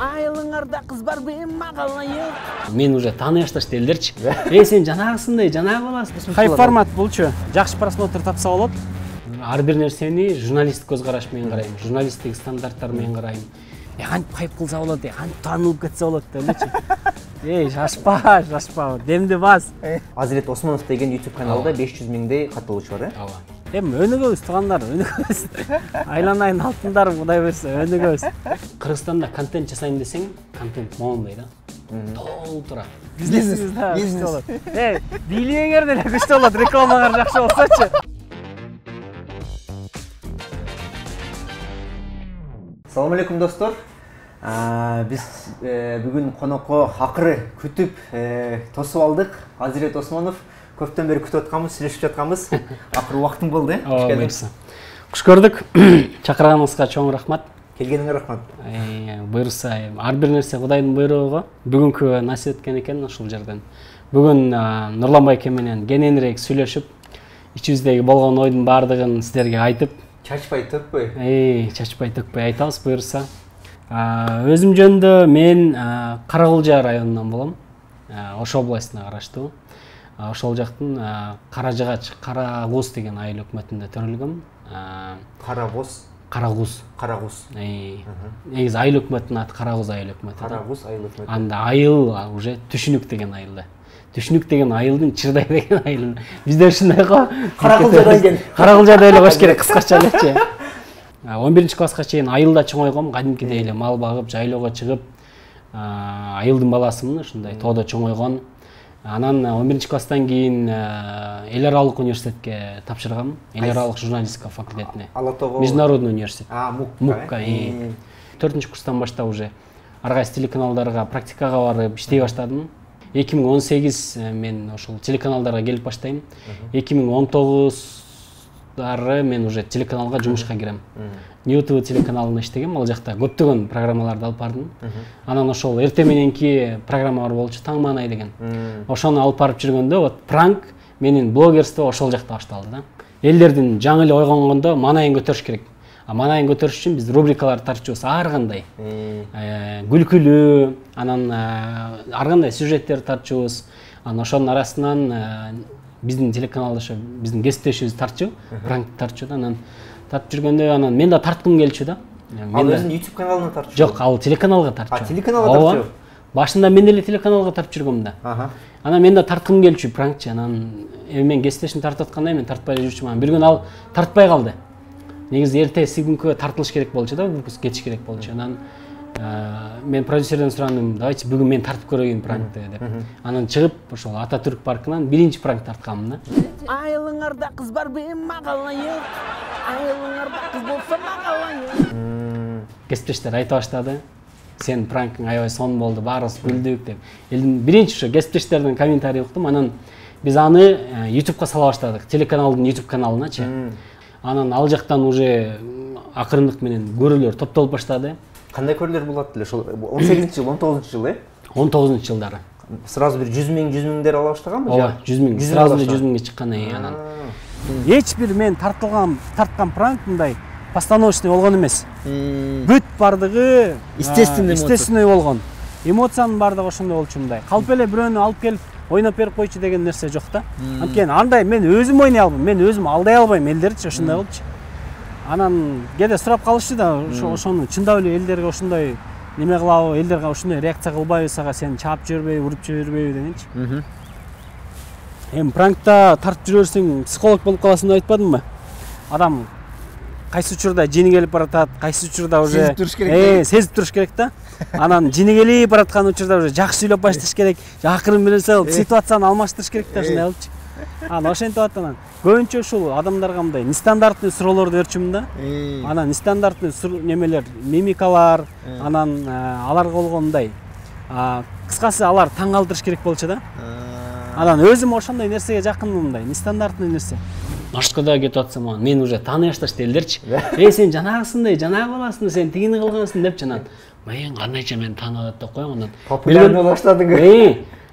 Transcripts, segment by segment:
Айылыңарда кыз бар бейім мағалайын. Мен уже таны башташ делдерчи. Сен жанагысындай жанагы боласың. Кай формат булчу? Жакшы просмотр тапса болот. Ар бир нерсени журналист көз караш менен карайм, журналисттик стандарттар менен карайм. Кантип хайп кылса болот, кантип таанылып кетсе болот депчи. Шашпа, демди бас. Азирет Осмонов деген YouTube каналда 500 миңдей катталуучу бар, Ооба. Өнүгөбүз туугандар, өнүгөбүз. Айланайын алтындар Кудай берсе, өнүгөбүз. Кыргызстанда контент жасайм десең, контент моундай да. Толтура. Бизнес болот. Бийлигиңер деле күчтүү болот, рекламаңар жакшы болсочу. Салам алейкум достор. Биз бүгүн конокко акыры күтүп тосуп алдык. Азирет Осмонов көптөн бери күтүп атканбыз, сүйлөшүп жатканбыз. Акыры убактың болду, Ооба, мерси. Куш көрдүк. Чакырганыңызга чоң рахмат. Келгениңе рахмат. Буйрса, ар бир нерсе Кудайдын буйругу. Бүгүнкү насип эткен экен ушул жерден. Бүгүн Нурлан байке менен кененирээк сүйлөшүп, ичибиздеги болгон ойдун баардыгын сиздерге айтып, Чачпай төкпөй. Чачпай төкпөй айтабыз буйрса. Өзүм жөнүндө мен Карагулжа районунан болом. Ош областына караштуу. Ошол жактын Каражыгач, Карагуз деген айыл өкмөтүндө төрөлгөм. Карагуз. Негизи айыл өкмөтүнүн аты Карагуз айыл өкмөтү. Карагуз айыл өкмөтү. Анда айыл уже Түшүнүк деген айылда. Түшүнүк деген айылдын Чырдай деген айылын. Бизде ушундай го. Карагулжадан келген. Карагулжада эле кош керек кыскача элечи. 11-класска чейин айылда чоңойгом, кадимкидей эле мал багып, жайлоого чыгып, айылдын баласымын, ушундай тоодо чоңойгон. Анан 11-класстан кийин эл аралык университетке тапшыргам. Эл аралык журналистика факультетине. Алатого. Международный университет. МУКка. 4-курстан баштап уже ар кайсы телеканалдарга практикага барып иштей баштадым. 2018 мен ошол телеканалдарга келип баштайм. 2019-дары мен уже телеканалга жумушка кирем. НТВ телеканалында иштегем, ал жакта көптөгөн программаларды алып бардым. Анан ошол эртең мененки программа бар болчу, Таң маанай деген. Ошону алып барып жүргөндө, вот пранк менин блогерство ошол жакта башталды да. Элдердин жаңы эле ойгонгондо маанайын көтөрүш керек. Маанайын көтөрүш үчүн биз рубрикаларды тартчубуз ар кандай. Күлкүлүү, анан ар кандай сюжеттер тартчубуз. Анан ошонун арасынан биздин телеканалда ошо биздин кесиптешибиз тартчу, пранк тартчу да. Анан тартып жүргөндө анан мен да тарткым келчү да. Ал өзүнүн YouTube каналына тартчу. Жок, ал телеканалга тартчу. Телеканалга тартчу. Башында мен деле телеканалга тартып жүргөм да. Анан мен да тарткым келчү пранкчы. Анан мен кесиптешим тартып атканда мен тартпай жүрчүмүн. Анан бир күн ал тартпай калды. Негизи эртеси күнкү тартылыш керек болчу да, выпуск кетиш керек болчу. Анан мен продюсерден сурандым, давайте бүгүн мен тартып көрөйүн пранкты деп. Анан чыгып ошол Ататүрк паркынан биринчи пранк тартканмын да. Айылыңарда кыз бар бейім мағалайын. Айылыңарда кыз болса мағалайын. Кесиптештер айта баштады. Сен пранкың аябай сонун болду, баарыбыз күлдүк деп. Элдин биринчи ошо кесиптештердин комментарий уктум. Анан биз аны YouTube'га сала баштадык, телеканалдын YouTube каналыначы. Анан ал жактан уже акырындык менен көрүүлөр топтолуп баштады. Кандай көрүүлөр болот эле ошол 18-жыл, 19-жыл, 19-жылдары. Сразу бир 100 миңдер ала баштаганбы? Ооба, 100 миң. Сразу 100 миңге чыккан анан. Эч бир мен тарткан пранк мындай постановочный болгон эмес. Бүт бардыгы естественный болгон. Эмоциянын бардыгы ошондой болчу мындай. Калп эле бирөөнү алып келип ойноп берип койчу деген нерсе жок да. Анткени андай мен өзүм ойнай албайм, мен өзүм алдай албайм элдерчи, ошондой болчу. Анан кээде сурап калышчу да, ошону чындап эле элдерге ошондой неме кылабы, элдерге ошондой реакция кылбайбы, сага сени чаап жибербейби, уруп жибербейби дегенчи. Пранкта тартып жүрөрсүң, психолог болуп каласың деп айтпадымбы? Адам кайсы учурда жини келип баратат, кайсы учурда уже сезип туруш керек да. Анан жини келип бараткан учурда уже жакшы сүйлөп башташ керек, акырын билсе ситуацияны алмаштырыш керек да, ушундай болчу. Анан ошентип атат. Көбүнчө ушул адамдарга мындай нестандартный суроолорду берчүмүн да. Анан нестандартный немелер, мимикалар, анан аларга болгон мындай кыскасы алар таң калтырыш керек болчу да. Анан өзүм ошондой нерсеге жакынмын, мындай нестандартный нерсе. Ашкада кетип атсам, мен уже тааный башташ делдерчи. Сен жанагысындай, жанагы баласың, сен тигини кылгансың деп жанат. Мен кандайча мен таанып деп коем, анан популярный боло баштадың.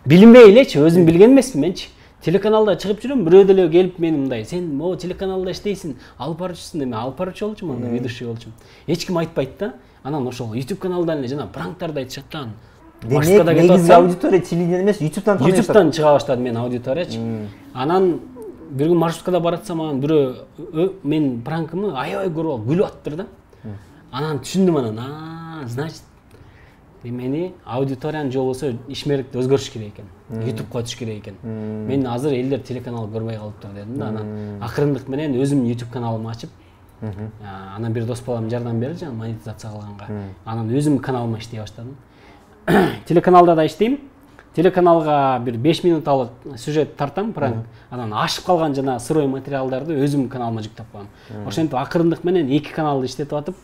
Билинбей элечи, өзүм билген эмесмин менчи. Телеканалда чыгып жүрөм, бирөө деле келип мени мындай, сен могу телеканалда иштейсиң, алып барчусуң деп, мен алып барчу болчумун, анда ведущий болчумун. Эч ким айтпайт да. анан ошол YouTube каналдан эле жана пранктарды айтышат да. Демек негизи аудитория телевидение эмес, YouTube'дан таный баштады. YouTube'дан чыга баштады мен аудиториячы. Анан бир күн маршруткада баратсам анан бирөө мен пранкымы аябай көрүп алып күлүп атыптыр да. Анан түшүндүм анан, значит мени аудиториянын жолу болсо ишмеректи өзгөрүш керек экен. YouTube'га өтүш керек экен. Мен азыр элдер телеканал көрбөй калыптыр дедим да. Анан акырындык менен өзүм YouTube каналымды ачып, анан бир дос балам жардам берди жана монетизация кылганга. Анан өзүм каналыма иштей баштадым. Телеканалда да иштейм. Телеканалга бир 5 минуталык сюжет тартам, пранк. Анан ашып калган жана сырой материалдарды өзүм каналыма жүктөп коем. Ошентип акырындык менен 2 каналды иштетип атып,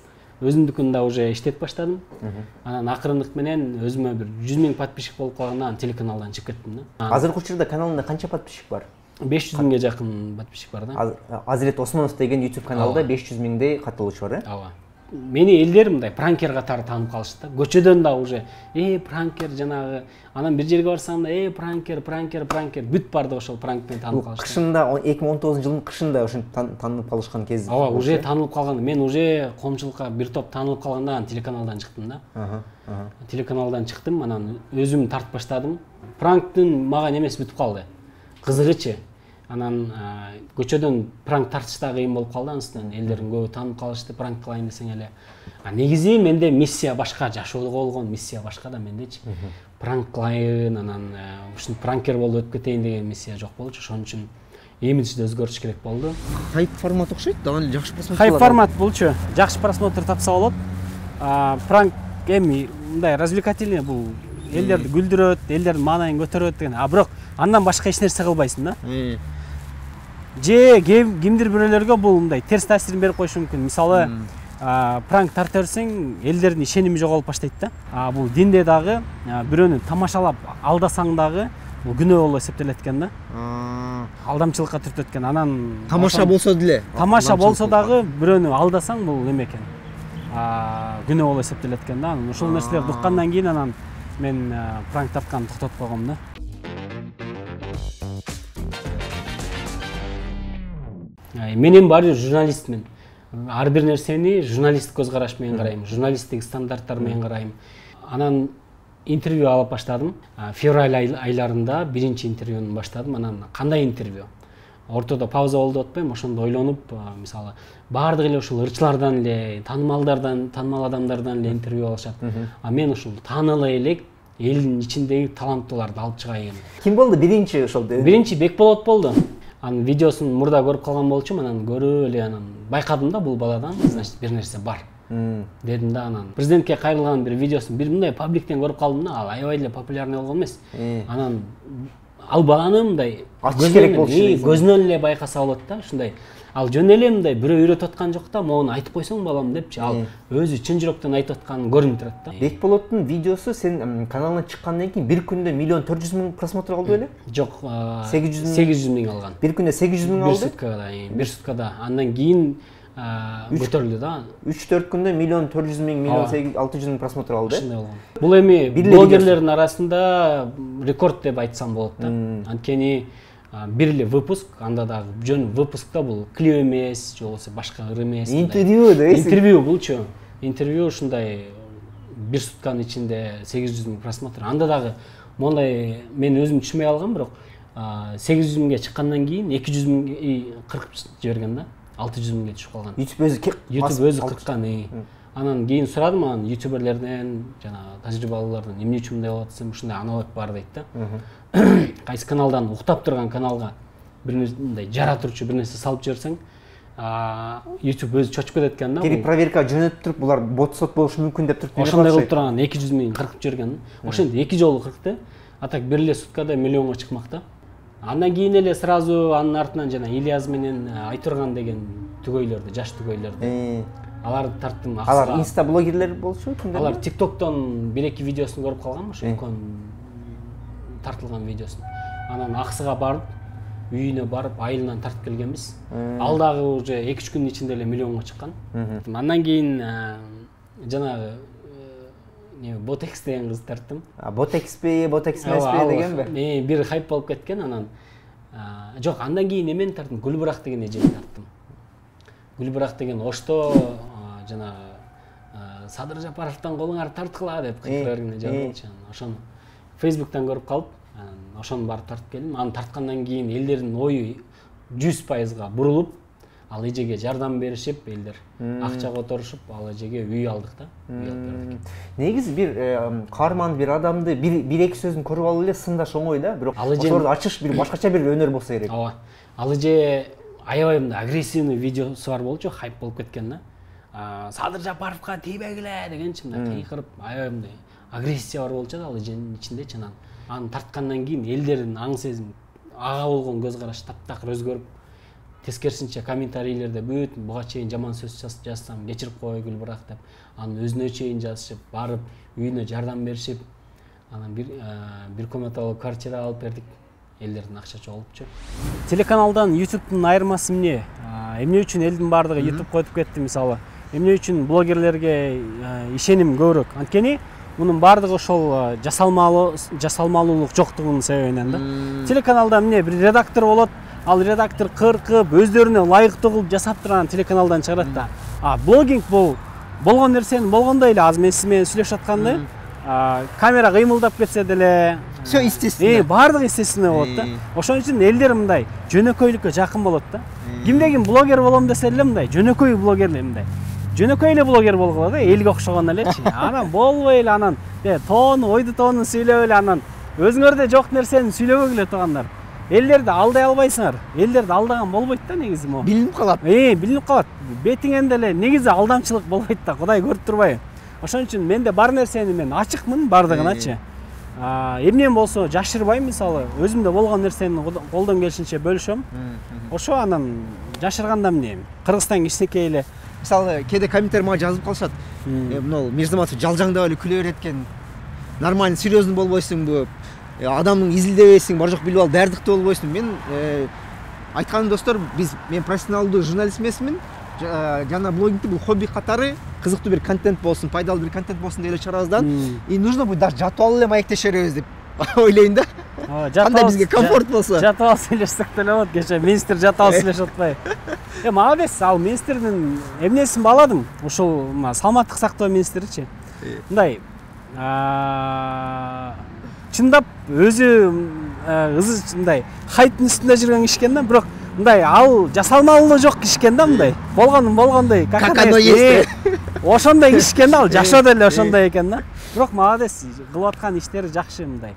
өзүмдүкүн да уже иштетип баштадым. Анан акырындык менен өзүмө бир 100 000 подписчик болуп калгандан телеканалдан чыгып кеттим да. Азыркы учурда каналыңда канча подписчик бар? 500 000ге жакын подписчик бар да. Азирет Осмонов деген YouTube каналда 500 000дей катталуучу бар, э? Ооба. Мени элдер мындай пранкер катары таанып калышты да. Көчөдөн да уже пранкер жанагы. Анан бир жерге барсам да пранкер бүт барды ошол пранкпен таанып калышты. Кышында 2019-жылдын кышында ошентип таанып калышкан кез. Ооба, уже таанылып калган. Мен уже коомчулукка бир топ таанылып калгандан телеканалдан чыктым да. Телеканалдан чыктым, анан өзүм тартып баштадым. Пранктын мага немеси бүтүп калды. Кызыгычы. Анан көчөдөн пранк тартыш да кыйын болуп калды, анысынан элдердин көбү таанып калышты, пранк кылайын десең эле. Негизи менде миссия башка, жашоодо болгон миссия башка да мендечи. Пранк кылайын, анан ушинтип пранкер болуп өтүп кетейин деген миссия жок болчу. Ошон үчүн имиджди өзгөртүш керек болду. Хайп формат окшойт, дагы жакшы просмотр. Хайп формат болчу. Жакшы просмотр тапса болот. Пранк эми мындай развлекательный, бул элдерди күлдүрөт, элдердин маанайын көтөрөт деген. Бирок андан башка эч нерсе кылбайсың да. Же кимдир бирөөлөргө бул мындай терс таасирин берип коюшу мүмкүн. Мисалы, пранк тарта берсең, элдердин ишеними жоголуп баштайт да. Бул динде дагы бирөөнү тамашалап алдасаң дагы бул күнөө болуп эсептелет экен да. Алдамчылыкка түртөт экен. Анан тамаша болсо деле. Тамаша болсо дагы бирөөнү алдасаң бул неме экен. Күнөө болуп эсептелет экен да. Ошол нерселерди уккандан кийин анан мен пранк тартканды токтотуп койгом да. Менин баары журналистмин. Ар бир нерсени журналисттик көз караш менен карайм, журналисттик стандарттар менен карайм. Анан интервью алып баштадым. Февраль айларында биринчи интервьюну баштадым. Анан кандай интервью? Ортодо пауза болду деп атпайм, ошондо ойлонуп, мисалы, баардык эле ушул ырчылардан эле, таанымал адамдардан эле интервью алышат. Мен ушул таанылы элек элдин ичиндеги таланттууларды алып чыгайын. Ким болду биринчи ошол? Биринчи Бекболот болду. Анын видеосун мурда көрүп калган болчумун, анан көрүп эле анан байкадым да бул баладан, значит, бир нерсе бар. Дедим да, анан президентке кайрылган бир видеосун бир мындай пабликтен көрүп калдым да, ал аябай эле популярный болгон эмес. Анан ал баланы мындай көзүнөн эле байкаса болот да, ушундай. Ал жөн эле мындай бирөө үйрөтүп аткан жок да, моуну айтып койсоң балам депчи. Ал өзү чын жүрөктөн айтып атканы көрүнүп турат да. Бекболоттун видеосу сен каналына чыккандан кийин бир күндө 1 400 000 просмотр алды беле? Жок, 800 000 алган. Бир күндө 800 000 алды? Бир суткада. Андан кийин көтөрүлдү да. 3-4 күндө 1 400 000, 1 600 000 просмотр алды. Ошондой болгон. Бул эми блогерлердин арасында рекорд деп айтсам болот да. Анткени бир эле выпуск, анда дагы жөн выпускта бул клип эмес, же болбосо башка ыр эмес. Интервью да. Интервью булчу. Интервью ушундай бир сутканын ичинде 800 000 просмотр. Анда дагы мондай мен өзүм түшүнбөй алгам, бирок 800 000ге чыккандан кийин 200 000 кыркып жиберген да. 600 000ге түшүп калган. YouTube өзү кырккан. Анан кийин сурадым анан ютуберлерден, жана тажрыйбалуулардан эмне үчүн мындай болот десем, ушундай аналог бар дейт да. Кайсы каналдан уктап турган каналга бир мындай жаратырчу бир нерсе салып жиберсең, YouTube өзү чочуп кетет экен да. Кери проверка жөнөтүп туруп, булар бот-сот болушу мүмкүн деп туруп. Ошондой кылып турган 200 000 кыркып жиберген. Ошентип 2 жолу кыркты. А так бир эле суткада миллионго чыкмак да. Андан кийин эле сразу анын артынан жана Ильяз менен Айтурган деген түгөйлөрдү, жаш түгөйлөрдү. Аларды тарттым аксыга. Алар инста блогерлер болчу, кимдер? Алар TikTok'тон 1-2 видеосун көрүп калгам, ошо үлкөн тартылган видеосун. Анан аксыга барып, үйүнө барып, айылынан тартып келгенбиз. Ал дагы уже 2-3 күндүн ичинде эле миллионго чыккан. Андан кийин жанагы Ботекс деген кызды тарттым. Ботекспи, Ботекс эмеспи дегенби? Бир хайп болуп кеткен, анан жок, андан кийин эмени тарттым, Гүлбырак деген эжени тарттым. Гүлбырак деген Ошто жана Садыр Жапаровтан колуңар тарткыла деп кыйкырып жазылчу. Ошону Facebook'tan көрүп калып, ошону барып тартып келдим. Аны тарткандан кийин элдердин ою 100%га бурулуп, ал эжеге жардам беришип, элдер акча которушуп, ал эжеге үй алдык да. Үй алып бердик. Негизи бир каарман бир адамды бир эки сөзүн көрүп алып эле сындаш оңой да, бирок ошолорду ачыш бир башкача бир өнөр болсо керек. Ооба. Ал эже аябай мындай агрессивный видеосу бар болчу, хайп болуп кеткен да. Садыр Жапаровка тийбегиле дегенчи мындай кыйкырып, аябай мындай агрессия бар болчу да ал эженин ичиндечи. Аны тарткандан кийин элдердин аң сезим, ага болгон көз караш таптакыр өзгөрүп, тескерисинче комментарийлерде бүт буга чейин жаман сөз жазсам кечирип койгүл бирок деп анын өзүнө чейин жазышып, барып үйүнө жардам беришип, анан бир комнаталуу квартира алып бердик. Элдердин акча чогулупчу. Телеканалдан YouTube'дун айырмасы эмне? Эмне үчүн элдин баардыгы YouTube койтуп кетти мисалы? Эмне үчүн блогерлерге ишеним көбүрөөк? Анткени мунун баардыгы ошол жасалмалуулук жоктугунун себебинен да. Телеканалда эмне бир редактор болот, ал редактор кыркып, өздөрүнө ылайыктуу кылып жасап турган телеканалдан чыгарат да. Блогинг бул болгон нерсени болгондой эле азыр мен сиз менен сүйлөшүп аткандай, камера кыймылдап кетсе деле все естественно. Баардыгы естественно болот да. Ошон үчүн элдер мындай жөнөкөйлүккө жакын болот да. Кимде ким блогер болом десе эле мындай жөнөкөй блогер мындай. Жөнөкөй эле блогер болгула да, элге окшогон элечи. Анан болбой эле анан ойду тоонун сүйлөп эле анан өзүңөрдө жок нерсени сүйлөбөгүлө тургандар. Элдерди алдай албайсыңар. Элдерди алдаган болбойт да негизи могу. Билинип калат. Билинип калат. Бетиңен деле негизи алдамчылык болбойт да, Кудай көрүп турбайбы. Ошон үчүн менде бар нерсени мен ачыкмын бардыгыначы. Эмнем болсо жашырбайм, мисалы өзүмдө болгон нерсени колдон келишинче бөлүшөм. Ошо анан жашырганда эмне? Кыргызстан кичинекей эле. Мисалы кээде комментарий мага жазып калышат. Мына Мирзаматов жалжаңдап эле күлө берет экен. Нормально, серьезный болбойсуңбу? Адамдын изилдебейсиң, бар жок билип алып, даярдыктуу болбойсуң. Мен айтканым достор, мен профессионалдуу журналист эмесмин. Жана блогингти бул хобби катары кызыктуу бир контент болсун, пайдалуу бир контент болсун деп эле чыгарабыздан. И нужно будет даже жатып алып эле маектеше беребиз деп ойлойм да. Кандай бизге комфорт болсо. Жатып алып сүйлөшсөк деле болот. Кече министр жатып алып сүйлөшүп атпайбы? Мага эмес, ал министрдин эмнесин бааладым. Ушул саламаттык сактоо министричи. Мындай чындап өзү мындай хайптын үстүндө жүргөн киши экен да, бирок мындай ал жасалмалуу жок киши экен да, мындай. Болгондой, как оно есть. Ошондой киши экен да, ал жашоодо эле ошондой экен да. Бирок молодец, кылып аткан иштери жакшы мындай.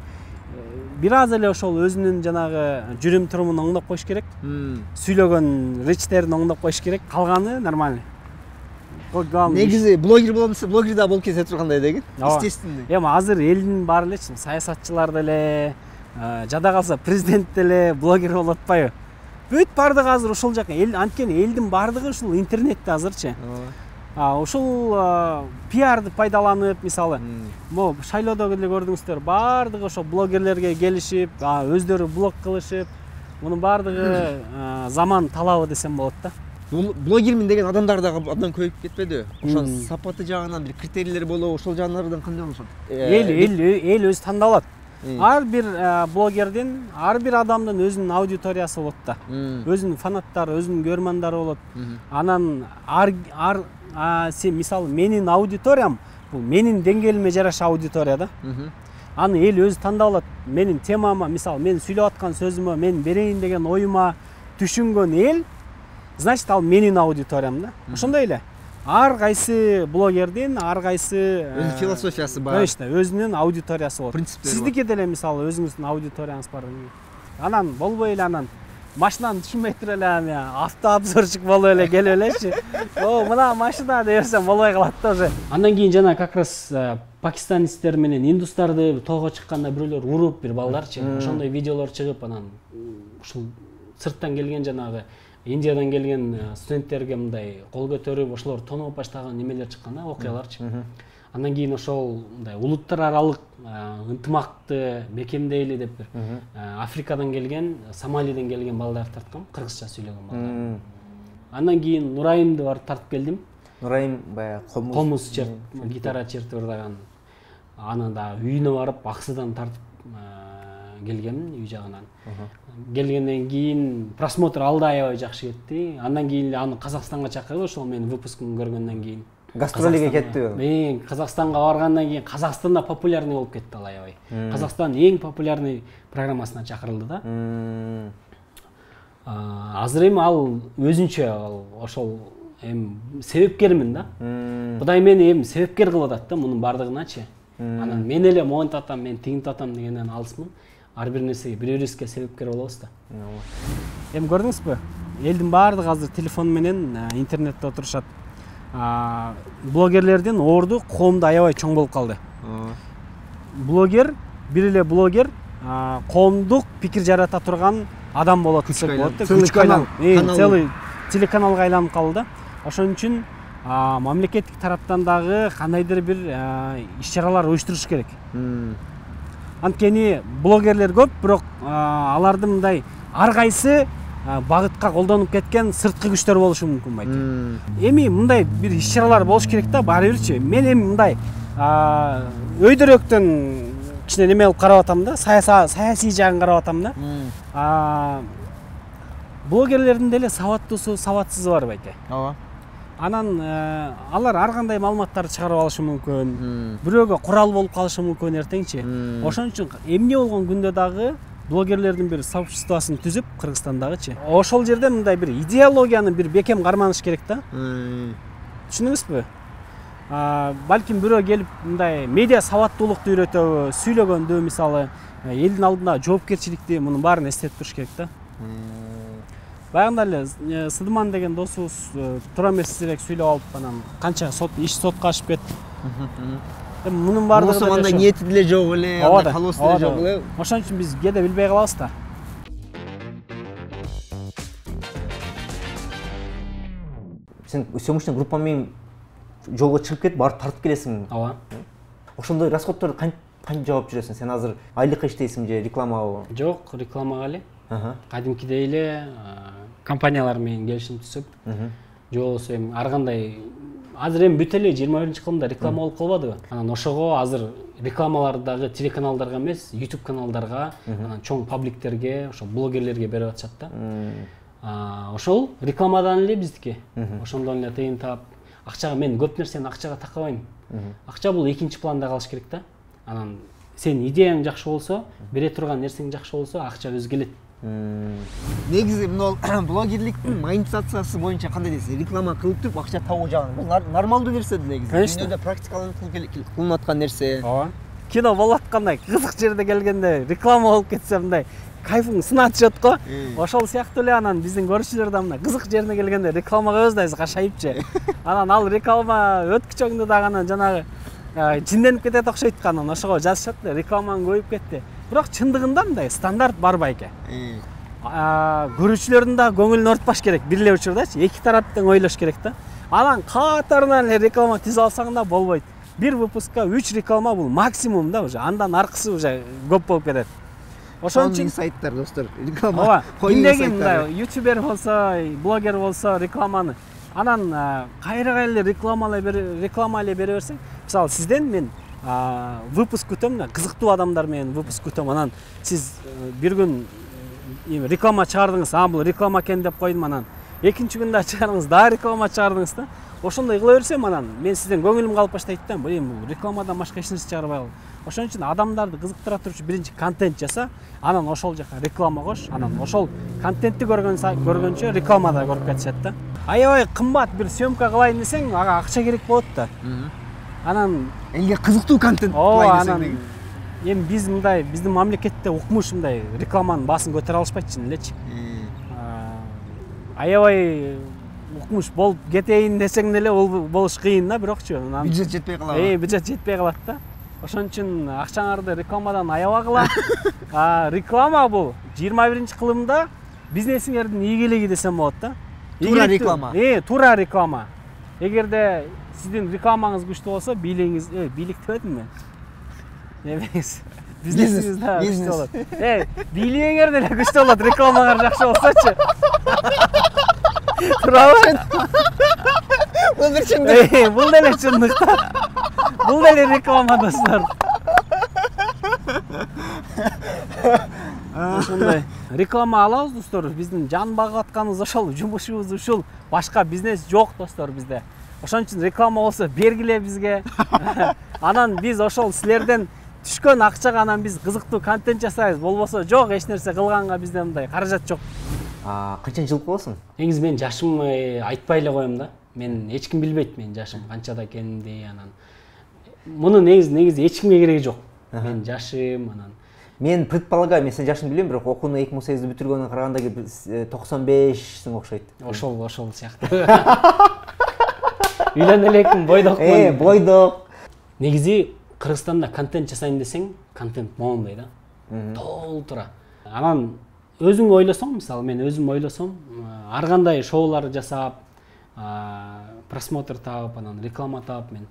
Бир аз эле ошол өзүнүн жанагы жүрүм турумун оңдоп коюш керек. Сүйлөгөн речтерин оңдоп коюш керек. Калганы нормально. Негизи блогер болом десе, блогер да болуп кете тургандай деген. Естественно. Азыр элдин баары элечи, саясатчылар деле, жада калса президент деле блогер болуп атпайбы? Бүт баардыгы азыр ушул жака. Анткени элдин баардыгы ушул интернетте азырчы. Ушул пиарды пайдаланып, мисалы, могу шайлоодо деле көрдүңүздөр, баардыгы ошо блогерлерге келишип, өздөрү блог кылышып, мунун баардыгы заман талабы десем болот да. Блогермин деген адамдар да абдан көбөйүп кетпеди? Ошонун сапаты жагынан бир критерийлери болобу, ошол жагынан кандай болушат? Эл өзү тандалат. Ар бир блогердин, ар бир адамдын өзүнүн аудиториясы болот да. Өзүнүн фанаттары, өзүнүн көрмандары болот. Анан сен мисалы менин аудиториям, бул менин деңгээлиме жараша аудитория да. Аны эл өзү тандап алат. Менин темама, мисалы мен сүйлөп аткан сөзүмө, мен берейин деген оюма түшүнгөн эл, значит ал менин аудиториям да. Ошондой эле. Ар кайсы блогердин, ар кайсы өзүнүн философиясы бар. Конечно, өзүнүн аудиториясы болот. Сиздики деле мисалы өзүңүздүн аудиторияңыз бар. Анан болбой эле анан машинаны түшүнбөй туруп эле автообзорчик болуп эле келип элечи. Мына машина деп берсем болбой калат да уже. Андан кийин жана как раз пакистанецтер менен индустарды тоого чыкканда бирөөлөр уруп бир балдарчы. Ошондой видеолор чыгып, анан ушул сырттан келген жанагы Индиядан келген студенттерге мындай кол көтөрүп, ошолор тоноп баштаган немелер чыккан да, окуяларчы. Андан кийин ошол мындай улуттар аралык ынтымакты бекемдейли деп бир Африкадан келген, Сомалиден келген балдарды тарткам, кыргызча сүйлөгөн балдар. Андан кийин Нурайымды барып тартып келдим. Нурайым баягы комуз гитара чертип ырдаган. Аны да үйүнө барып аксыдан тартып келгем, үй жагынан. Келгенден кийин просмотр алда аябай жакшы кетти. Андан кийин аны Казакстанга чакырып, ошол менин выпускумду көргөндөн кийин гастролиге кетти. Казакстанга баргандан кийин Казакстанда популярный болуп кетти ал аябай. Казакстан эң популярный программасына чакырылды да. Азыр эми ал өзүнчө ошол себепкермин да. Кудай мени эми себепкер кылып атат да мунун бардыгыначы. Анан мен эле моунт атам, мен тигинт атам дегенден алысмын. Ар бир нерсеге бирибирибизге себепкер болобуз да. Эми көрдүңүзбү? Элдин баардыгы азыр телефон менен интернетте отурушат. Блогерлердин орду коомдо аябай чоң болуп калды. Блогер, бир эле блогер коомдук пикир жарата турган адам болот десек болот да. Целый телеканалга айланып калды да. Ошон үчүн мамлекеттик тараптан дагы кандайдыр бир иш-чаралар уюштуруш керек. Анткени блогерлер көп, бирок алардын мындай ар кайсы багытка колдонуп кеткен сырткы күчтөр болушу мүмкүн байке. Эми мындай бир иш-чаралар болуш керек да, баары бирчи. Мен эми мындай өйдөрөктөн кичине неме кылып карап атам да, саясий жагын карап атам да. Блогерлердин деле сабаттуусу, сабатсызы бар байке. Ооба. Анан алар ар кандай маалыматтарды чыгарып алышы мүмкүн. Бирөөгө курал болуп калышы мүмкүн эртеңчи. Ошон үчүн эмне болгон күндө дагы блогерлердин бир сообществосын түзүп Кыргызстандагычы. Ошол жерде мындай бир идеологияны бир бекем карманыш керек да. Түшүндүңүзбү? Балким бирөө келип мындай медиа сабаттуулукту үйрөтөбү, сүйлөгөндө мисалы элдин алдында жоопкерчиликти мунун баарын эстетип туруш керек да. Баягында эле Сыдыман деген досубуз туура эмесирээк сүйлөп алып анан канча иш сотко ашып кетти. Мунун баардыгы болсо андай ниети деле жок эле, андай калоосу деле жок эле. Ошон үчүн биз кээде билбей калабыз да. Сен съемочный группа менен жолго чыгып кетип барып тартып келесиң. Ооба. Ошондой расходторду кантип жаап жүрөсүң? Сен азыр айлыкка иштейсиң же рекламага? Жок, рекламага эле. Кадимкидей эле компаниялар менен келишим түзүп, же болбосо эми ар кандай азыр эми бүт эле 21-кылымда реклама болуп калбадыбы? Анан ошого азыр рекламаларды дагы телеканалдарга эмес, YouTube каналдарга, анан чоң пабликтерге, ошо блогерлерге берип атышат да. Ошол рекламадан эле биздики. Ошондон эле тыйын таап, акчага мен көп нерсени акчага такабайм. Акча бул экинчи планда калыш керек да. Анан сен идеяң жакшы болсо, бере турган нерсең жакшы болсо, акча өзү келет. Негизи мына блогерликтин монетизациясы боюнча кандай дейсиз? Реклама кылып туруп акча табуу жагы. Бул нормалдуу нерсе негизи. Дүйнөдө практикаланып аткан нерсе. Ооба. Кино болуп аткандай кызык жерде келгенде реклама болуп кетсе мындай кайфың сына түшөт го. Ошол сыяктуу эле анан биздин көрүүчүлөр да мына кызык жерине келгенде рекламага өздайсыз кашайыпчы. Анан ал реклама өткүчөңдү дагы анан жанагы жинденип кетет окшойт анан ошого жазышат да, рекламаң көбөйүп кетти. Бирок чындыгында мындай стандарт бар байке. Көрүүчүлөрдүн да көңүлүн ортпаш керек. Бир эле учурдачы эки тараптан ойлош керек да. Анан катарынан эле реклама түзүп алсаң да болбойт. Бир выпускка 3 реклама бул максимум да уже. Андан аркысы уже көп болуп кетет. Ошон үчүн сайттар достор, реклама. Ооба. Кимдеги мындай ютубер болсо, блогер болсо рекламаны анан кайра эле реклама эле бере берсең, мисалы сизден мен выпуск күтөм, кызыктуу адамдар менен выпуск күтөм. Анан сиз бир күн реклама чыгардыңыз, бул реклама экен деп койдум, анан экинчи күндө чыгардыңыз, да реклама чыгардыңыз да. Ошондой кыла берсем, анан мен сизден көңүлүм калып баштайт да. Бул рекламадан башка эч нерсе чыгарбай калам. Ошон үчүн адамдарды кызыктыра турчу биринчи контент жаса, анан ошол жака реклама кош, анан ошол контентти көргөнчө рекламада көрүп кетишет да. Аябай кымбат бир съемка кылайын десең, ага акча керек болот да. Анан элге кызыктуу контент кылайын десең. Эми биз мындай биздин мамлекетте укмуш мындай рекламанын баасын көтөрө алышпайт чын элечи. Аябай укмуш болуп кетейин десең деле болуш кыйын да, бирокчу. Бюджет жетпей калат. Бюджет жетпей калат да. Ошон үчүн акчаңарды рекламадан аябагыла. Реклама бул 21-кылымда бизнесиңердин ийгилиги десем болот да. Туура реклама. Туура реклама. Эгерде сиздин рекламаңыз күчтүү болсо, бийлигиңиз, бийлик дебедимби? Эмес. Бизнесиңиз да күчтүү болот. Бийлигиңер деле күчтүү болот, рекламаңар жакшы болсочу. Туурабы? Бул бир чындык. Бул деле чындык да. Бул деле реклама достор. Ошондой реклама алабыз достор. Биздин жан багып атканыбыз ошол, жумушубуз ушул. Башка бизнес жок достор бизде. ошон үчүн реклама болсо бергиле бизге. Анан биз ошол силерден түшкөн акчага анан биз кызыктуу контент жасайбыз. Болбосо жок, эч нерсе кылганга бизде мындай каражат жок. Канча жылкы болсуң? Негизи мен жашымды айтпай эле коем да. Мен эч ким билбейт менин жашым канчада экенимди, анан муну негизи эч кимге кереги жок. Мен жашым анан мен предполагаю, мен сенин жашыңды билем, бирок окууну 2008-де бүтүргөнгө караганда 95сиң окшойт. Ошол сыяктуу. Үйлөнө элекмин, бойдокмун. Бойдок. Негизи Кыргызстанда контент жасайм десең, контент моундай да. Толтура. Анан өзүң ойлосоң, мисалы мен өзүм ойлосом, ар кандай шоулар жасап, просмотр таап, анан реклама таап, мен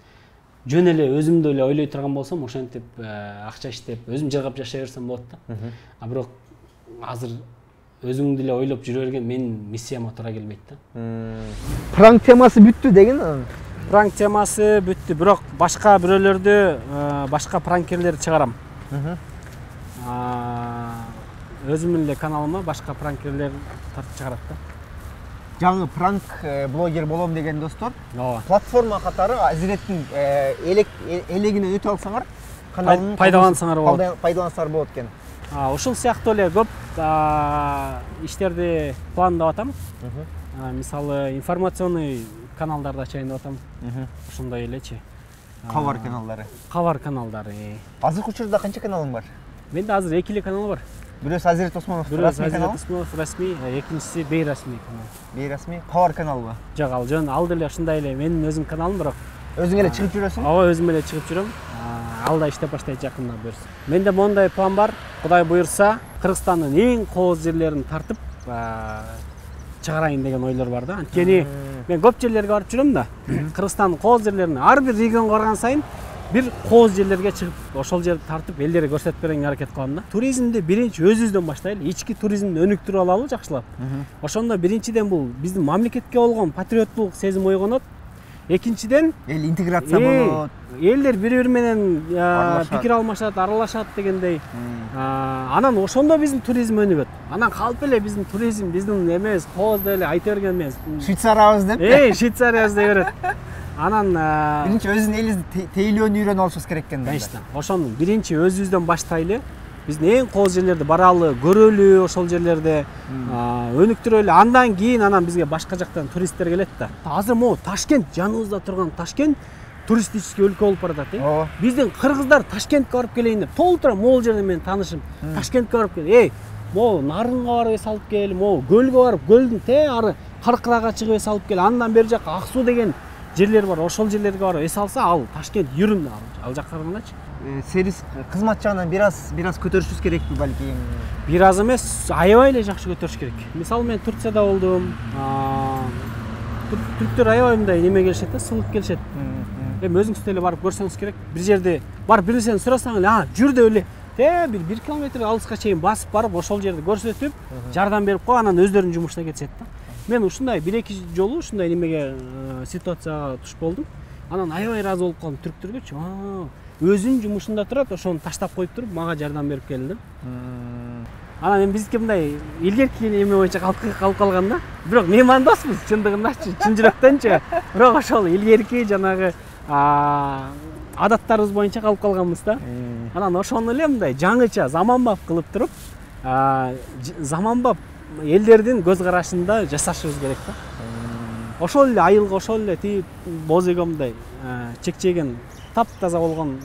жөн эле өзүмдү эле ойлой турган болсом, ошентип акча иштеп, өзүм жыргап жашай берсем болот да. А бирок азыр өзүңдү эле ойлоп жүрө берген менин миссияма туура келбейт да. Пранк темасы бүттү деген. Пранк темасы бүттү, бирок башка бирөөлөрдү, башка пранкерлерди чыгарам. Өзүмдүн эле каналыма башка пранкерлер тартып чыгарат да. Жаңы пранк блогер болом деген достор, Ооба. платформа катары Азиреттин элегинен өтүп алсаңар, каналын пайдалансаңар болот экен. Ушул сыяктуу эле көп иштерди пландап атам. Мисалы, информационный каналдарды ачайын деп атам. Ошондой элечи. Кабар каналдары. Кабар каналдары. Азыркы учурда канча каналың бар? Менде азыр 2 канал бар. Бирөөсү Азирет Осмонов расмий канал. Азирет Осмонов расмий, экинчиси бейрасмий канал. Бейрасмий, кабар каналбы? Жок, ал жөн ал деле ушундай эле менин өзүм каналым, бирок өзүң эле чыгып жүрөсүң? Ооба, өзүм эле чыгып жүрөм. Ал да иштеп баштайт жакында буюрса. Менде моундай план бар. Кудай буюрса, Кыргызстандын эң кооз жерлерин тартып чыгарайын деген ойлор бар да. Анткени мен көп жерлерге барып жүрөм да. Кыргызстандын кооз жерлерине ар бир регион барган сайын бир кооз жерлерге чыгып, ошол жерди тартып элдерге көрсөтүп берүүгө аракет кылам да. Туризмди биринчи өзүбүздөн баштайлы, ички туризмди өнүктүрүп алалы жакшылап. Ошондо биринчиден бул биздин мамлекетке болгон патриоттулук сезим ойгонот. Экинчиден эл интеграция болот. Элдер бири-бири менен пикир алмашат, аралашат дегендей. Анан ошондо биздин туризм өнүгөт. Анан калп эле биздин туризм биздин эмес, кооз деп эле айта берген эмес. Швейцариябыз деп. Швейцариябыз деп берет. Анан биринчи өзүнүн элибизди тейлөөнү үйрөнүп алышыбыз керек экен. Конечно. Ошону биринчи өзүбүздөн баштайлы. Биздин эң кооз жерлерди баралы, көрөлү, ошол жерлерде өнүктүрөлү. Андан кийин анан бизге башка жактан туристтер келет да. Азыр могу Ташкент, жаныбызда турган Ташкент туристический өлкө болуп баратат. Биздин кыргыздар Ташкентке барып келейин деп, толтура могул жерден менин таанышым Ташкентке барып кел. Могу Нарынга барып эс алып кел, могу көлгө барып, көлдүн ары Каркырага чыгып эс алып кел. Андан бери жакка Аксуу деген жерлер бар. Ошол жерлерге барып эс алса, ал Ташкент жүрүм ал жакка баргандачы. Сервис кызмат жагынан бир аз көтөрүшүбүз керекпи балким? Бир аз эмес, аябай эле жакшы көтөрүш керек. Мисалы мен Турцияда болдум. Түрктөр аябай мындай неме келишет да, сылык келишет. Эми өзүңүз деле барып көрсөңүз керек. Бир жерде барып бир нерсени сурасаң эле, жүр деп эле, бир километр алыска чейин басып барып, ошол жерди көрсөтүп, жардам берип коюп, анан өздөрүнүн жумушуна кетишет да. Мен ушундай 1-2 жолу ушундай немеге ситуацияга туш болдум. Анан аябай ыраазы болуп калдым түрктөргөчү. Өзүнүн жумушунда турат, ошону таштап коюп туруп, мага жардам берип келди. Анан эми биздики мындай илгерки неме боюнча калып калган да. Бирок меймандосбуз, чындыгындачы, чын жүрөктөнчү. Бирок ошол илгерки жанагы адаттарыбыз боюнча калып калганбыз да. Анан ошону эле мындай жаңыча заманбап кылып туруп, заманбап элдердин көз карашында жасашыбыз керек да. Ошол эле айылга, ошол эле тип боз үйгө мындай чекчеген таптаза болгон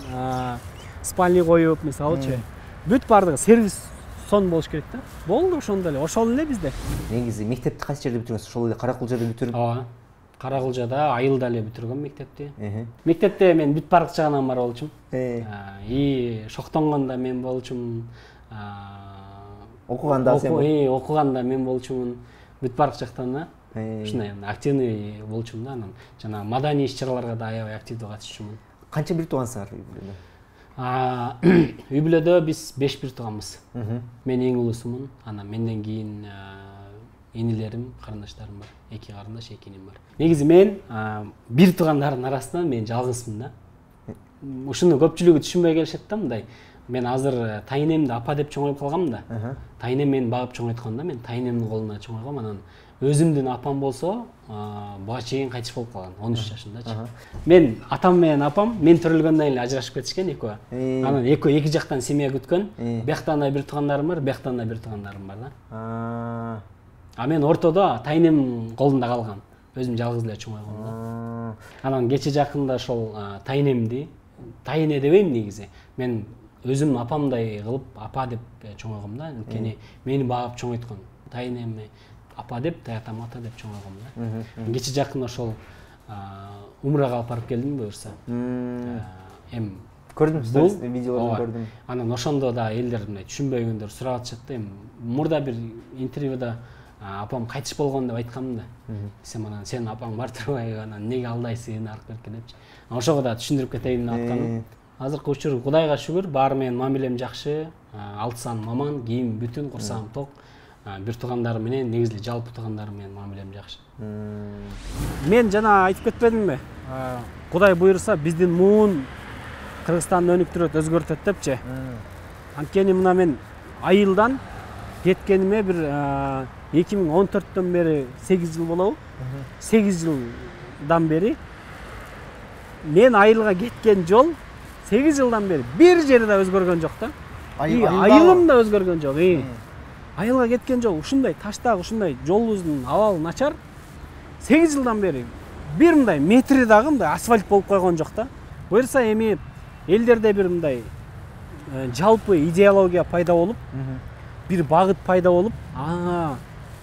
спальник коюп, мисалычы, бүт бардыгы сервис сон болуш керек да. Болду ошондо эле, ошол эле бизде. Негизи мектепти кайсы жерде бүтүргөнсүз? Ошол эле Каракулжада бүтүрүп? Ооба. Каракулжада, айылда эле бүтүргөм мектепти. Мектепте мен бүт баргы жагынан бар болчумун. Шоктонгондо мен болчумун. Окуганда сен болчумун. Окуганда мен болчумун. Бүт баргы жактан да. Ушундай активный болчумун да. Анан жана маданий иш-чараларга да аябай активдүү катышчумун. Канча бир туугансыңар үй бүлөдө? Үй бүлөдө биз 5 бир тууганбыз. Мен эң улуусумун. Анан менден кийин инилерим, карындаштарым бар. 2 карындаш, 2 иним бар. Негизи мен бир туугандардын арасынан мен жалгызмын да. Ушуну көпчүлүгү түшүнбөй келишет да, мындай. Мен азыр тайнемди апа деп чоңоюп калгам да. Тайнем мени багып чоңойткон да, мен тайнемдин колуна чоңойгом, анан өзүмдүн апам болсо буга чейин кайтыш болуп калган 13 жашындачы. Мен атам менен апам мен төрөлгөндөн кийин ажырашып кетишкен экөө. Анан эки жактан семья күткөн. Бияктан да бир туугандарым бар, бияктан да бир туугандарым бар да. А мен ортодо тайнем колунда калгам. Өзүм жалгыз эле чоңойгом да. Анан кече жакында ошол тайнемди, тайне дебейм негизи. Мен өзүм апамдай кылып апа деп чоңойгом да. Анткени мени багып чоңойткон. Тайнеме апа деп, таятам ата деп чоңойгом да. Кече жакын ошол умрага алып барып келдим буюрса. Эми көрдүм, видеолорду көрдүм. Анан ошондо да элдер мындай түшүнбөгөндөр сурап атышат да. Эми мурда бир интервьюда апам кайтыш болгон деп айткам да. Сен анан сенин апаң бар турбайбы, анан эмнеге алдайсың аркы берке депчи. Ошого да түшүндүрүп кетейин деп атканым. Азыркы учур Кудайга шүгүр, баары менен мамилем жакшы. 6 сан маман, кийим бүтүн, курсагым ток. Бир туугандарым менен, негизи жалпы туугандарым менен мамилем жакшы. Мен жана айтып кетпедимби? Кудай буйрса биздин муун Кыргызстанды өнүктүрөт, өзгөртөт депчи. Анткени мына мен айылдан кеткениме бир 2014-төн бери 8 жыл болобу? 8 жылдан бери мен айылга кеткен жол 8 жылдан бери бир жери да өзгөргөн жок да. Айылым да өзгөргөн жок. Айылга кеткен жол ушундай таштак, ушундай жолубуздун абалы начар. 8 жылдан бери бир мындай метри дагы мындай асфальт болуп койгон жок да. Буюрса эми элдерде бир мындай жалпы идеология пайда болуп, бир багыт пайда болуп,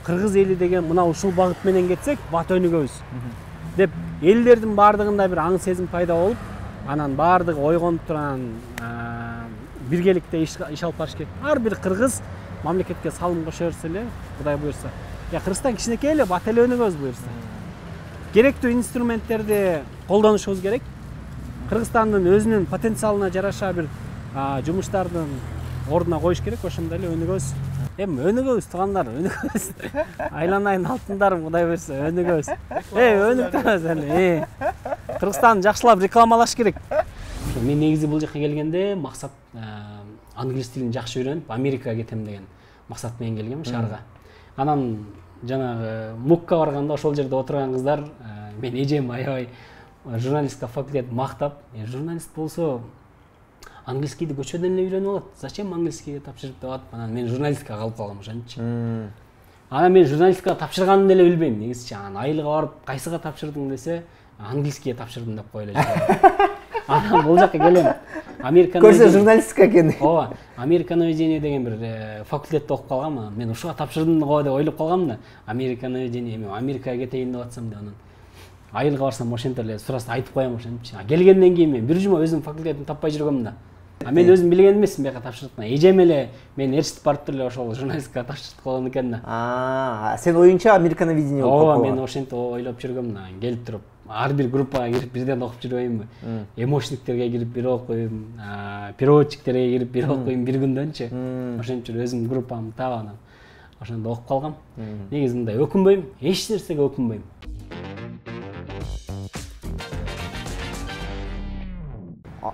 кыргыз эли деген мына ушул багыт менен кетсек бат өнүгөбүз деп элдердин баардыгында бир аң сезим пайда болуп, анан баардыгы ойгонуп турган биргеликте иш алып барыш керек. Ар бир кыргыз мамлекетке салым кошо берсе эле, Кудай буйрса. Кыргызстан кичинекей эле, бат эле өнүгөбүз буйрса. Керектүү инструменттерди колдонушубуз керек. Кыргызстандын өзүнүн потенциалына жараша бир жумуштардын ордуна коюш керек, ошондо эле өнүгөбүз. Эми өнүгөбүз туугандар, өнүгөбүз. Айланайын алтындарым, Кудай буйрса, өнүгөбүз. Өнүктүрөбүз эле. Кыргызстанды жакшылап рекламалаш керек. Мен негизи бул жака келгенде максат англис тилин жакшы үйрөнүп, Америкага кетем деген максат менен келгем шаарга. Анан жанагы МУКка барганда ошол жерде отурган кыздар мен эжем аябай журналистика факультет мактап, журналист болсо английскийди көчөдөн эле үйрөнүп алат. Зачем английскийге тапшырып деп атып, анан мен журналистикага калып калгам ошончу. Анан мен журналистикага тапшырганымды эле билбейм негизичи. Анан айылга барып кайсыга тапшырдың десе, английскийге тапшырдым деп кой эле. Анан бул жака келем. Көрсө журналистика экен. Ооба, Американоведение деген бир факультетте окуп калгам. Мен ушуга тапшырдым го деп ойлоп калгам да. Американоведение, эми Америкага кетейин деп атсам да анан айылга барсам ошентип эле сураса айтып коем ошентипчи. Келгенден кийин мен бир жума өзүм факультетин таппай жүргөм да. Мен өзүм билген эмесмин бияка тапшырдым. Эжем эле мен эрчитип барып эле ошол журналистикага тапшыртып койгон экен да. Сен оюңча Американоведение окуп калган. Ооба, мен ошентип ойлоп жүргөм да. Келип туруп ар бир группага кирип бирден окуп жүрбөймүнбү? Эмошниктерге кирип бир окуп коюм, переводчиктерге кирип бир окуп коюм бир күндөнчү. Ошентип өзүм группамды таап анан ошондо окуп калгам. Негизи мындай өкүнбөйм, эч нерсеге өкүнбөйм.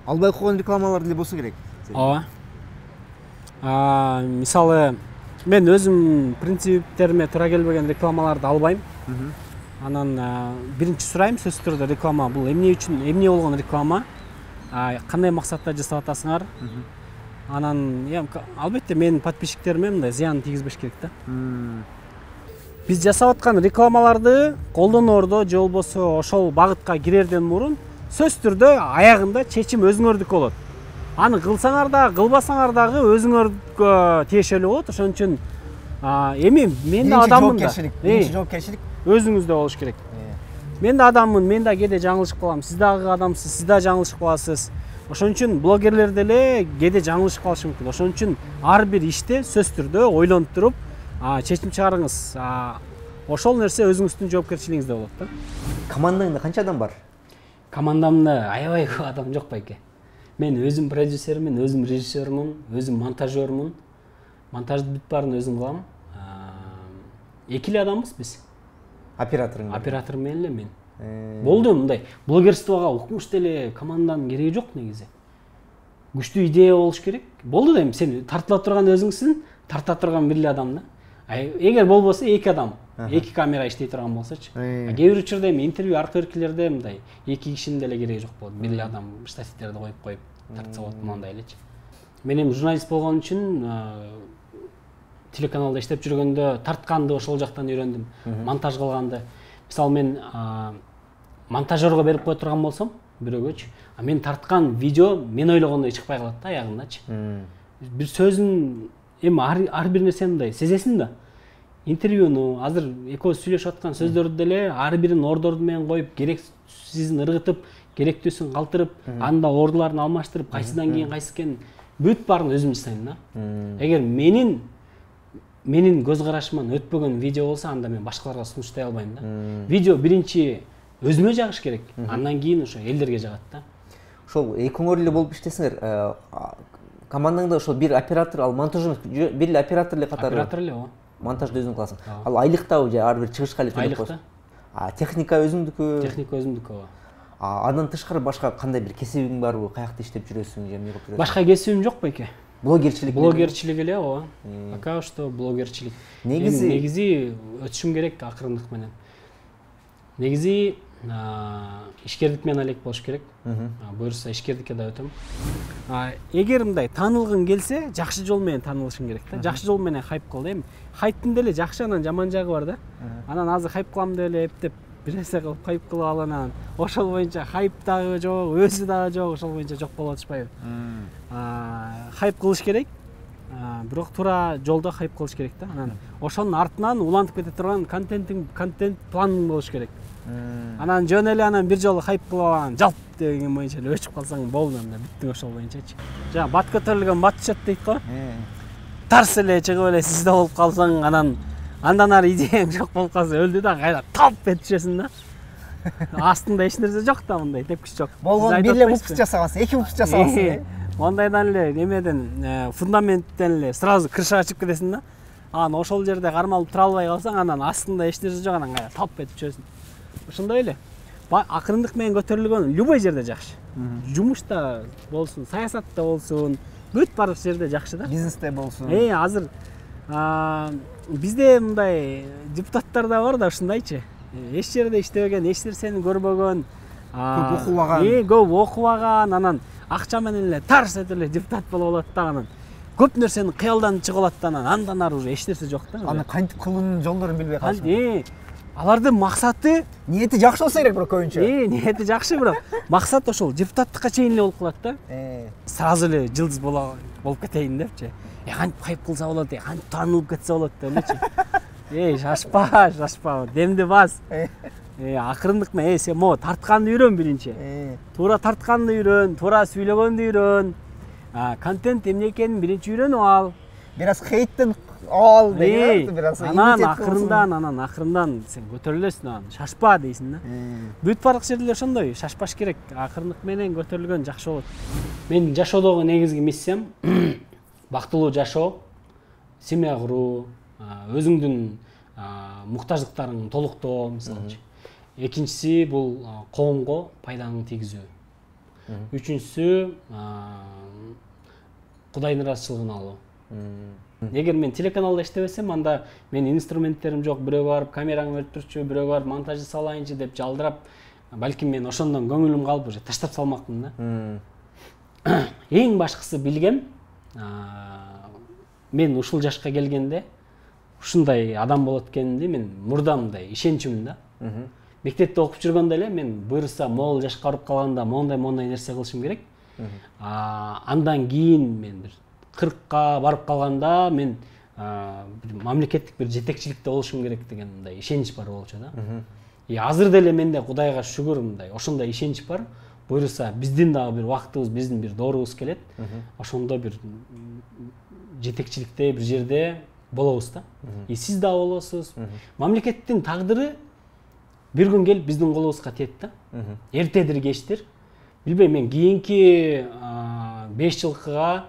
Албай койгон рекламалар деле болсо керек. Ооба. Мисалы мен өзүм принциптериме туура келбеген рекламаларды албайм. Анан биринчи сурайм сөзсүз түрдө реклама бул эмне үчүн, эмне болгон реклама? Кандай максатта жасап атасыңар? Анан албетте менин подписчиктериме мындай зыян тийгизбеш керек да. Биз жасап аткан рекламаларды колдоноордо же болбосо ошол багытка кирерден мурун сөзсүз түрдө аягында чечим өзүңөрдүкү болот. Аны кылсаңар да, кылбасаңар дагы өзүңөргө тиешелүү болот. Ошон үчүн эми мен да адаммын да. Жоопкерчилик өзүңүздө болуш керек. Мен да адаммын, мен да кээде жаңылышып калам. Сиз дагы адамсыз, сиз да жаңылышып каласыз. Ошон үчүн блогерлер деле кээде жаңылышып калышы мүмкүн. Ошон үчүн ар бир иште сөзсүз түрдө ойлонуп туруп, чечим чыгарыңыз. Ошол нерсе өзүңүздүн жоопкерчилигиңизде болот да. Командаңда канча адам бар? Командамда аябай көп адам жок байке. Мен өзүм продюсермин, өзүм режиссермин, өзүм монтажермин. Монтажды бүт баарын өзүм кылам. 2 эле адамбыз биз. Операторуң? Оператор менен эле мен. Болду мындай. Блогерствого укмуштуу эле команданын кереги жок негизи. Күчтүү идея болуш керек. Болду да эми сен тартыла турган өзүңсүн, тарта турган бир эле адам да. Эгер болбосо 2 адам. эки камера иштей турган болсочу. Кээ бир учурда эми интервью арка беркилерде мындай эки кишинин деле кереги жок болот. Бир эле адам штативтерди коюп тартса болот мындай элечи. Мен эми журналист болгон үчүн телеканалда иштеп жүргөндө тартканды ошол жактан үйрөндүм. Монтаж кылганды. Мисалы мен монтажерго берип кое турган болсом, бирөөгөчү, мен тарткан видео мен ойлогондой чыкпай калат да аягындачы. Бир сөзүн эми ар бир нерсени мындай сезесиң да. Интервьюну азыр экөөбүз сүйлөшүп аткан сөздөрдү деле ар бирин ордорду менен коюп, керексизин ыргытып, керектүүсүн калтырып, анда ордуларын алмаштырып, кайсыдан кийин кайсы экенин бүт баарын өзүм жасайм да. Эгер менин көз карашыман өтпөгөн видео болсо, анда мен башкаларга сунуштай албайм да. Видео биринчи өзүмө жагыш керек, андан кийин ошо элдерге жагат да. Ошол экөөңөр эле болуп иштесиңер. Командаңда ошол бир оператор, ал монтаж эмес, бир эле оператор эле катары. Оператор эле, ооба. Монтажды өзүң кыласың. Ал айлыктабы же ар бир чыгышка эле төлөп коесуң? Айлыкта. Техника өзүңдүкү? Техника өзүмдүкү, ооба. Андан тышкары башка кандай бир кесибиң барбы? Каякта иштеп жүрөсүң же эмне кылып жүрөсүң? Башка кесибим жок байке. Блогерчилик эле, ооба. Пока что блогерчилик. Негизи өтүшүм керек акырындык менен. Негизи ишкердик менен элек болуш керек. Буюрса ишкердикке да өтөм. Эгер мындай таанылгың келсе, жакшы жол менен таанылышың керек да. Жакшы жол менен хайп кыл. Эми хайптын деле жакшы анан жаман жагы бар да. Анан азыр хайп кылам деп эле эптеп бир нерсе кылып хайп кылып алып анан ошол боюнча хайп дагы жок, өзү дагы жок, ошол боюнча жок болуп атышпайбы? Хайп кылыш керек. Бирок туура жолдо хайп кылыш керек да. Анан ошонун артынан улантып кете турган контент планың болуш керек. Анан жөн эле анан бир жолу хайп кылып алган жалп деген боюнча эле өчүп калсаң болду, анда бүттүң ошол боюнчачы. Жана бат көтөрүлгөн бат түшөт дейт го. Тарс эле чыгып эле сизде болуп калсаң, андан ары идеяң жок болуп калса өлдү да, кайра талп этип түшөсүң да. Астында эч нерсе жок да, мындай тепкич жок. Болгон бир эле выпуск жасагансың, 2 выпуск жасагансың. Ондайдан эле немеден фундаменттен эле сразу крышага чыгып кетесиң да. Анан ошол жерде кармалып тура албай калсаң, анан астында эч нерсе жок, анан кайра талп этип түшөсүң. Ошондой эле. Акырындык менен көтөрүлгөн любой жерде жакшы. Жумушта болсун, саясатта болсун, бүт баардык жерде жакшы да. Бизнесте болсун. Азыр бизде мындай депутаттар да бар да ушундайчы. Эч жерде иштебеген, эч нерсени көрбөгөн, көп окубаган, анан акча менен эле тарс этип эле депутат болуп алат да, анан көп нерсени кыялдан чыгып алат да, андан ары уже эч нерсе жок да. Аны кантип кылуунун жолдорун билбей калышым. Алардын максаты, ниети жакшы болсо керек, бирок көбүнчө. Ниети жакшы, бирок максат ошол депутаттыкка чейин эле болуп калат да. Сразу эле жылдыз болуп кетейин депчи. Кантип хайп кылса болот, кантип таанылып кетсе болот деп элечи. Шашпа, демди бас. Акырындык менен сен могу тартканды үйрөн биринчи. Туура тартканды үйрөн, туура сүйлөгөндү үйрөн. Контент эмне экенин биринчи үйрөнүп ал. Бир аз хейттен ал деген, бир аз анан акырындан сен көтөрүлөсүң, анан шашпа дейсиң да. Бүт баардык жерде ошондой, шашпаш керек. Акырындык менен көтөрүлгөн жакшы болот. Менин жашоодогу негизги миссиям бактылуу жашоо, семья куруу, өзүңдүн муктаждыктарыңды толуктоо, мисалычы. Экинчиси бул коомго пайданы тийгизүү. Үчүнчүсү Кудайдын ыраазычылыгын алуу. Эгер мен телеканалда иштебесем, анда менин инструменттерим жок, бирөө барып камераңы берип турчу, бирөө барып монтаж жасалайынчы деп жалдырап, балким мен ошондон көңүлүм калып уже таштап салмакмын да. Эң башкысы билгем, мен ушул жашка келгенде ушундай адам болот экенимди мен мурда мындай ишенчүмүн да. Мектепте окуп жүргөндө эле мен буюрса могул жашка барып калганда мондай нерсе кылышым керек. Андан кийин мен бир 40ка барып калганда мен мамлекеттик бир жетекчиликте болушум керек деген мындай ишенич бар болчу да. Азыр деле менде Кудайга шүгүр мындай ошондой ишенич бар. Буюрса биздин дагы бир убактыбыз, биздин бир доорубуз келет. Ошондо бир жетекчиликте бир жерде болобуз да. Сиз да болосуз. Мамлекеттин тагдыры бир күн келип биздин колубузга тиет да. Эртедир кечтир. Билбейм, мен кийинки 5 жылкыга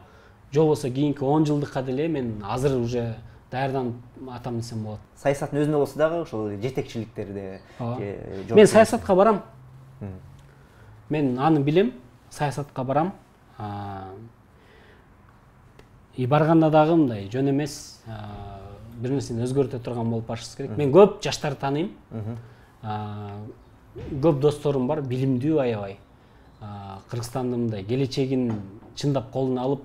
же болбосо кийинки 10 жылдыкка деле мен азыр уже даярданып атам десем болот. Саясаттын өзүндө болсо дагы ошол жетекчиликтерде мен саясатка барам. Мен аны билем, саясатка барам. Барганда дагы мындай жөн эмес, бир нерсени өзгөртө турган болуп башыбыз керек. Мен көп жаштарды тааныйм. Көп досторум бар, билимдүү аябай. Кыргызстандын мындай келечегин чындап колуна алып,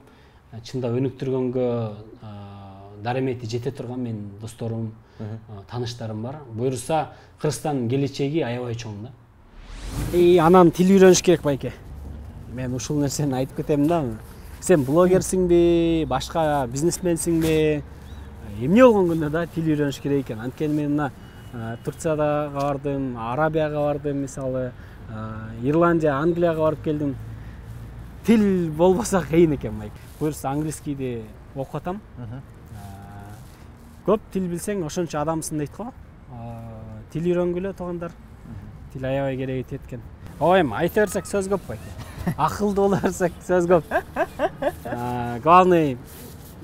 чындап өнүктүргөнгө даремети жете турган мен досторум, тааныштарым бар. Буюрса, Кыргызстандын келечеги аябай чоң да. Анан тил үйрөнүш керек байке. Мен ушул нерсени айтып кетем да. Сен блогерсиңби, башка бизнесменсиңби? Эмне болгон күндө да тил үйрөнүш керек экен. Анткени мен мына Турцияга бардым, Арабияга бардым, мисалы, Ирландия, Англияга барып келдим. Тил болбосо кыйын экен байке. Буюрса английскийди окуп атам. Көп тил билсең ошончо адамсың дейт го. Тил үйрөнгүлө туугандар. Тил аябай керек экен. Эми айта берсек сөз көп байке. Акылдуу боло берсек сөз көп. Главный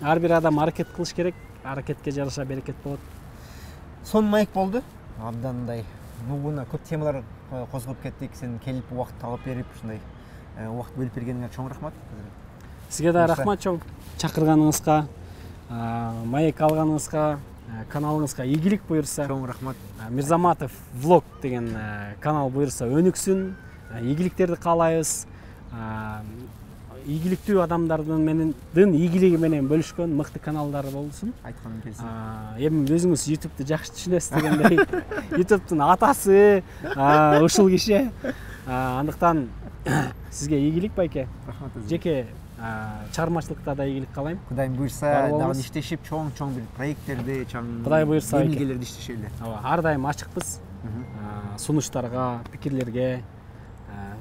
ар бир адам аракет кылыш керек. Аракетке жараша берекет болот. Сон майк болду. Абдандай нугуна көп темалар козгоп кеттик. Сен келип убакыт алып берип, ушундай убакыт бөлүп бергениңе чоң рахмат. Сизге да рахмат чоң. Чакырганыңызга, майк алганыңызга, каналыңызга ийгилик буюрса. Чоң рахмат. Мирзаматов влог деген канал буюрса өнүксүн. Ийгиликтерди каалайбыз. Ийгиликтүү адамдардын ийгилиги менен бөлүшкөн мыкты каналдар болсун. Айтканым келсин. Эми өзүңүз YouTube'ду жакшы түшүнөсүз дегендей. YouTube'дун атасы ушул киши. Андыктан сизге ийгилик байке. Рахмат. Жеке чыгармачылыкта да ийгилик каалайм. Кудай буйрса, дагы иштешип, чоң бир проекттерди, Кудай буйрса, эмгелерди иштешели. Ар дайым ачыкпыз. Сунуштарга, пикирлерге,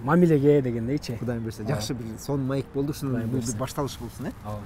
мамилеге дегендейчи. Кудай буйрса, жакшы бир сон майк болду, ушунун башталышы болсун, Ооба.